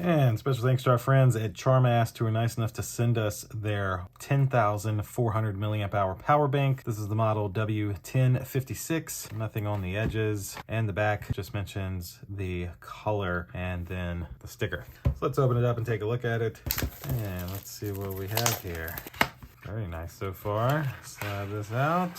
And special thanks to our friends at Charmast who were nice enough to send us their 10,400 milliamp hour power bank. This is the model W1056. Nothing on the edges, and the back just mentions the color and then the sticker. So let's open it up and take a look at it, and let's see what we have here. Very nice so far. Slide this out.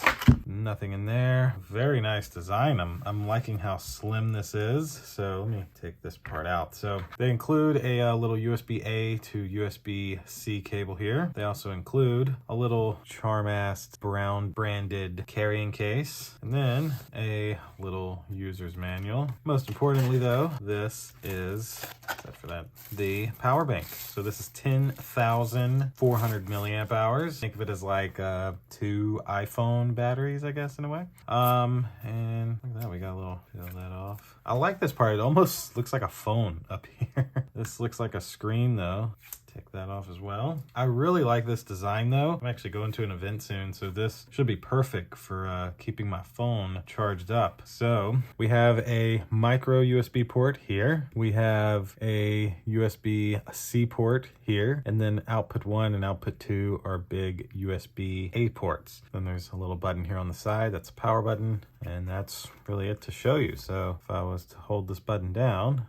Nothing in there. Very nice design. I'm liking how slim this is. So let me take this part out. So they include a little USB-A to USB-C cable here. They also include a little Charmast brown branded carrying case, and then a little user's manual. Most importantly though, this is, except for that, the power bank. So this is 10,400 milliamp hours. Think of it as like 2 iPhone batteries, I guess, in a way. And look at that, we got a little, peel that off. I like this part. It almost looks like a phone up here. This looks like a screen though. Take that off as well. I really like this design though. I'm actually going to an event soon, so this should be perfect for keeping my phone charged up. So we have a micro USB port here. We have a USB-C port here, and then output 1 and output 2 are big USB-A ports. Then there's a little button here on the side, that's a power button, and that's really it to show you. So if I was to hold this button down,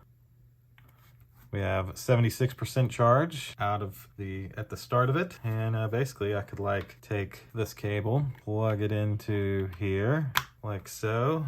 we have 76% charge out of at the start of it, and basically I could like take this cable, plug it into here like so,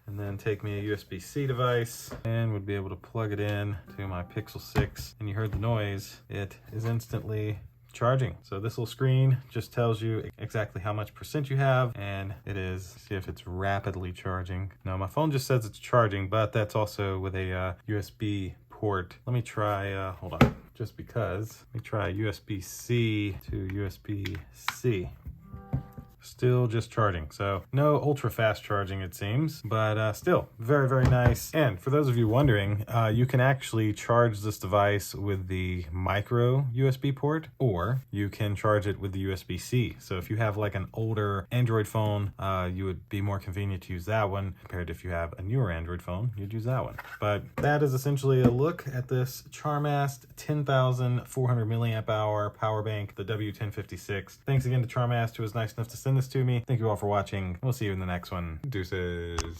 and then take me a USB-C device and would be able to plug it in to my Pixel 6, and you heard the noise. It is instantly charging. So this little screen just tells you exactly how much percent you have, and it is, see if it's rapidly charging. No, my phone just says it's charging, but that's also with a USB port. Let me try, hold on, just because. Let me try USB-C to USB-C. Still just charging. So no ultra fast charging it seems, but still very, very nice. And for those of you wondering, you can actually charge this device with the micro USB port, or you can charge it with the USB-C. So if you have like an older Android phone, you would be more convenient to use that one compared to if you have a newer Android phone, you'd use that one. But that is essentially a look at this Charmast 10,400 milliamp hour power bank, the W1056. Thanks again to Charmast who was nice enough to send this to me. Thank you all for watching. We'll see you in the next one. Deuces.